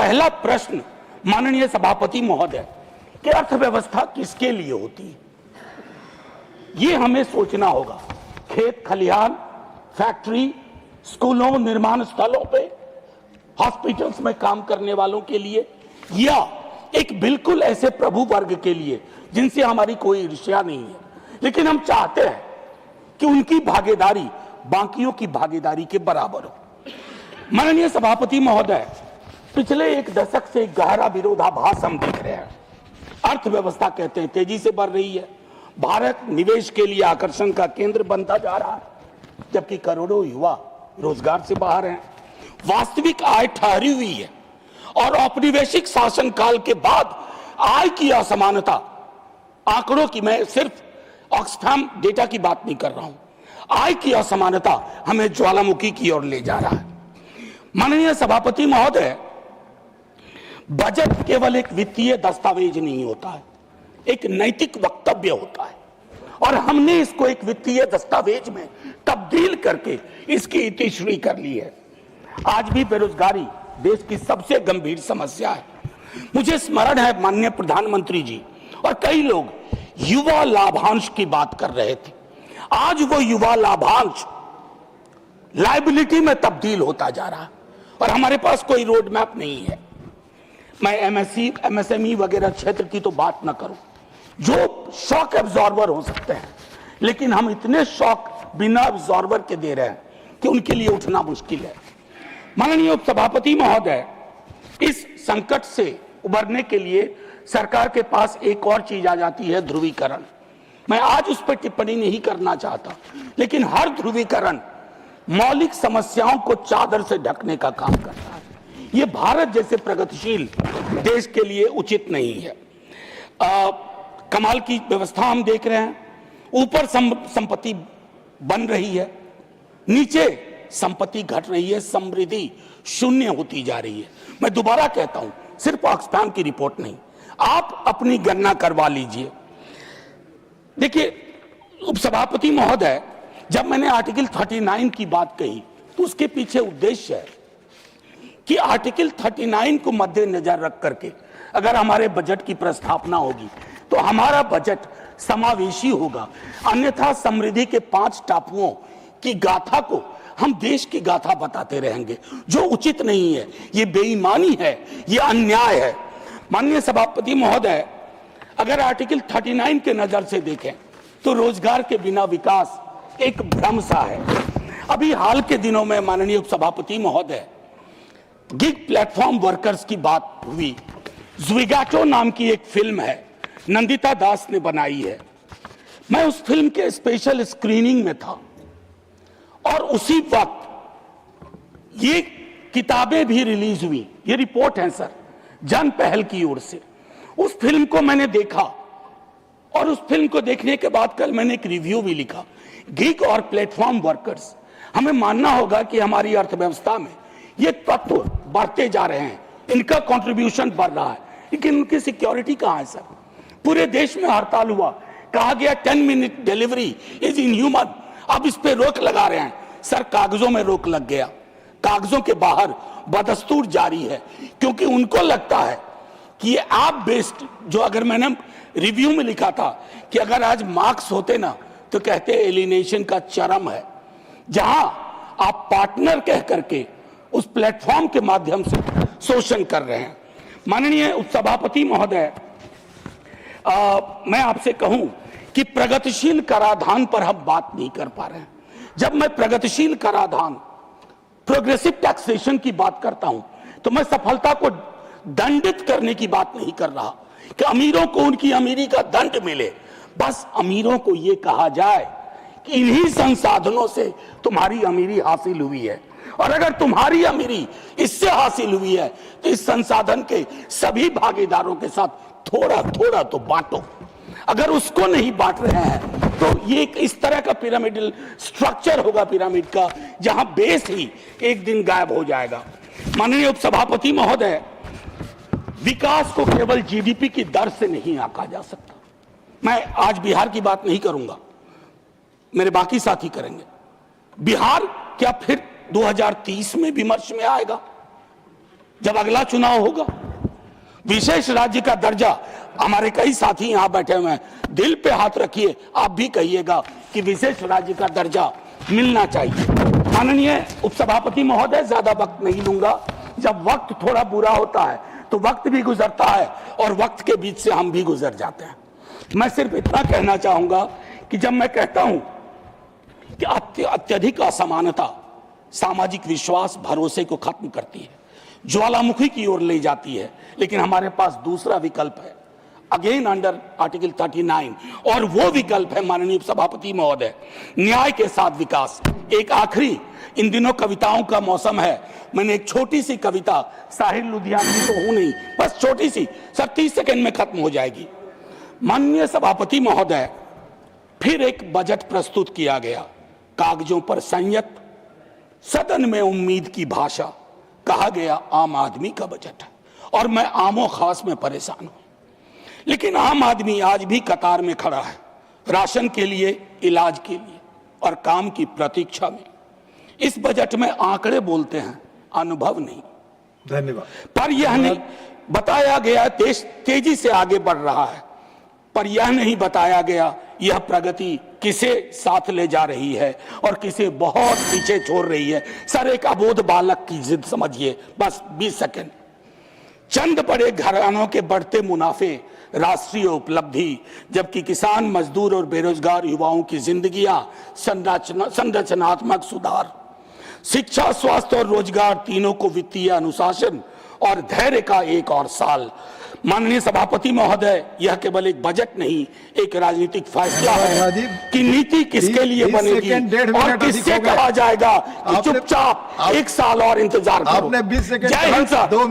पहला प्रश्न माननीय सभापति महोदय कि अर्थव्यवस्था किसके लिए होती है, ये हमें सोचना होगा। खेत खलिहान, फैक्ट्री, स्कूलों, निर्माण स्थलों पे, हॉस्पिटल्स में काम करने वालों के लिए, या एक बिल्कुल ऐसे प्रभु वर्ग के लिए जिनसे हमारी कोई ईर्ष्या नहीं है, लेकिन हम चाहते हैं कि उनकी भागीदारी बाकियों की भागीदारी के बराबर हो। माननीय सभापति महोदय, पिछले एक दशक से गहरा विरोधाभास हम देख रहे हैं। अर्थव्यवस्था कहते हैं तेजी से बढ़ रही है, भारत निवेश के लिए आकर्षण का केंद्र बनता जा रहा है, जबकि करोड़ों युवा रोजगार से बाहर हैं। वास्तविक आय ठहरी हुई है और औपनिवेशिक शासनकाल के बाद आय की असमानता, आंकड़ों की, मैं सिर्फ ऑक्सफैम डेटा की बात नहीं कर रहा हूं, आय की असमानता हमें ज्वालामुखी की ओर ले जा रहा है। माननीय सभापति महोदय, बजट केवल एक वित्तीय दस्तावेज नहीं होता है, एक नैतिक वक्तव्य होता है, और हमने इसको एक वित्तीय दस्तावेज में तब्दील करके इसकी इतिश्री कर ली है। आज भी बेरोजगारी देश की सबसे गंभीर समस्या है। मुझे स्मरण है माननीय प्रधानमंत्री जी और कई लोग युवा लाभांश की बात कर रहे थे। आज वो युवा लाभांश लायबिलिटी में तब्दील होता जा रहा है और हमारे पास कोई रोड मैप नहीं है। मैं एमएसएमई वगैरह क्षेत्र की तो बात ना करूं, जो शॉक एब्जॉर्बर हो सकते हैं, लेकिन हम इतने शॉक बिना एब्जॉर्बर के दे रहे हैं कि उनके लिए उठना मुश्किल है। माननीय उपसभापति महोदय, इस संकट से उबरने के लिए सरकार के पास एक और चीज आ जाती है, ध्रुवीकरण। मैं आज उस पर टिप्पणी नहीं करना चाहता, लेकिन हर ध्रुवीकरण मौलिक समस्याओं को चादर से ढकने का काम करता है। ये भारत जैसे प्रगतिशील देश के लिए उचित नहीं है। कमाल की व्यवस्था हम देख रहे हैं, ऊपर संपत्ति बन रही है, नीचे संपत्ति घट रही है, समृद्धि शून्य होती जा रही है। मैं दोबारा कहता हूं, सिर्फ ऑक्सफैम की रिपोर्ट नहीं, आप अपनी गणना करवा लीजिए। देखिए उपसभापति महोदय, जब मैंने आर्टिकल 39 की बात कही तो उसके पीछे उद्देश्य है कि आर्टिकल 39 को मद्देनजर रख करके अगर हमारे बजट की प्रस्तावना होगी तो हमारा बजट समावेशी होगा, अन्यथा समृद्धि के 5 टापुओं की गाथा को हम देश की गाथा बताते रहेंगे, जो उचित नहीं है। ये बेईमानी है, ये अन्याय है। माननीय सभापति महोदय, अगर आर्टिकल 39 के नजर से देखें तो रोजगार के बिना विकास एक भ्रम सा है। अभी हाल के दिनों में माननीय उपसभापति महोदय, गिग प्लेटफॉर्म वर्कर्स की बात हुई। ज़्विगाटो नाम की एक फिल्म है, नंदिता दास ने बनाई है। मैं उस फिल्म के स्पेशल स्क्रीनिंग में था और उसी वक्त ये किताबें भी रिलीज हुई। ये रिपोर्ट है सर, जन पहल की ओर से। उस फिल्म को मैंने देखा और उस फिल्म को देखने के बाद कल मैंने एक रिव्यू भी लिखा। गिग और प्लेटफॉर्म वर्कर्स, हमें मानना होगा कि हमारी अर्थव्यवस्था में ये तत्व बढ़ते जा रहे हैं, इनका कंट्रीब्यूशन बढ़ रहा है, लेकिन उनकी सिक्योरिटी कहां है सर? पूरे देश में हड़ताल हुआ, कहा गया 10 मिनट डिलीवरी इज इनह्यूमन। अब इस पे रोक लगा रहे हैं सर, कागजों में रोक लग गया, कागजों के बाहर बदस्तूर जारी है, क्योंकि उनको लगता है कि ये ऐप बेस्ड, जो अगर मैंने रिव्यू में लिखा था कि अगर आज मार्क्स होते ना तो कहते एलिनेशन का चरम है, जहां आप पार्टनर कह करके उस प्लेटफॉर्म के माध्यम से शोषण कर रहे हैं। माननीय उपसभापति महोदय, मैं आपसे कहूं कि प्रगतिशील कराधान पर हम बात नहीं कर पा रहे हैं। जब मैं प्रगतिशील कराधान, प्रोग्रेसिव टैक्सेशन की बात करता हूं तो मैं सफलता को दंडित करने की बात नहीं कर रहा कि अमीरों को उनकी अमीरी का दंड मिले। बस अमीरों को यह कहा जाए कि इन्हीं संसाधनों से तुम्हारी अमीरी हासिल हुई है, और अगर तुम्हारी अमीरी इससे हासिल हुई है तो इस संसाधन के सभी भागीदारों के साथ थोड़ा थोड़ा तो बांटो। अगर उसको नहीं बांट रहे हैं तो ये इस तरह का पिरामिडल स्ट्रक्चर होगा पिरामिड का, जहां बेस ही एक दिन गायब हो जाएगा। माननीय उपसभापति महोदय, विकास को केवल जीडीपी की दर से नहीं आंका जा सकता। मैं आज बिहार की बात नहीं करूंगा, मेरे बाकी साथी करेंगे। बिहार क्या फिर 2030 में विमर्श में आएगा? जब अगला चुनाव होगा। विशेष राज्य का दर्जा, हमारे कई साथी यहां बैठे हुए हैं, दिल पे हाथ रखिए, आप भी कहिएगा कि विशेष राज्य का दर्जा मिलना चाहिए। माननीय उपसभापति महोदय, ज्यादा वक्त नहीं लूंगा। जब वक्त थोड़ा बुरा होता है तो वक्त भी गुजरता है और वक्त के बीच से हम भी गुजर जाते हैं। मैं सिर्फ इतना कहना चाहूंगा कि जब मैं कहता हूं कि अत्यधिक असमानता सामाजिक विश्वास, भरोसे को खत्म करती है, ज्वालामुखी की ओर ले जाती है, लेकिन हमारे पास दूसरा विकल्प है, अगेन अंडर आर्टिकल 39, और वो विकल्प है माननीय सभापति महोदय, न्याय के साथ विकास। एक आखिरी, इन दिनों कविताओं का मौसम है, मैंने एक छोटी सी कविता, साहिर लुधियानवी तो हूं नहीं, बस छोटी सी, सर 30 सेकंड में खत्म हो जाएगी। माननीय सभापति महोदय, फिर एक बजट प्रस्तुत किया गया, कागजों पर संयत, सदन में उम्मीद की भाषा, कहा गया आम आदमी का बजट है, और मैं आमो खास में परेशान हूं। लेकिन आम आदमी आज भी कतार में खड़ा है, राशन के लिए, इलाज के लिए और काम की प्रतीक्षा में। इस बजट में आंकड़े बोलते हैं, अनुभव नहीं। धन्यवाद। पर यह नहीं बताया गया देश तेजी से आगे बढ़ रहा है, पर यह नहीं बताया गया यह प्रगति किसे साथ ले जा रही है और किसे बहुत पीछे छोड़ रही है। सर, एक अबोध बालक की जिद समझिए, बस 20 सेकंड। चंद बड़े घरानों के बढ़ते मुनाफे राष्ट्रीय उपलब्धि, जबकि किसान, मजदूर और बेरोजगार युवाओं की जिंदगियां संरचनात्मक सुधार, शिक्षा, स्वास्थ्य और रोजगार तीनों को वित्तीय अनुशासन और धैर्य का एक और साल। माननीय सभापति महोदय, यह केवल एक बजट नहीं, एक राजनीतिक फैसला है कि नीति किसके लिए बनेगी और किससे कहा जाएगा कि चुपचाप 1 साल और इंतजार करो। आपने 20 सेकंड जय हिंद सर।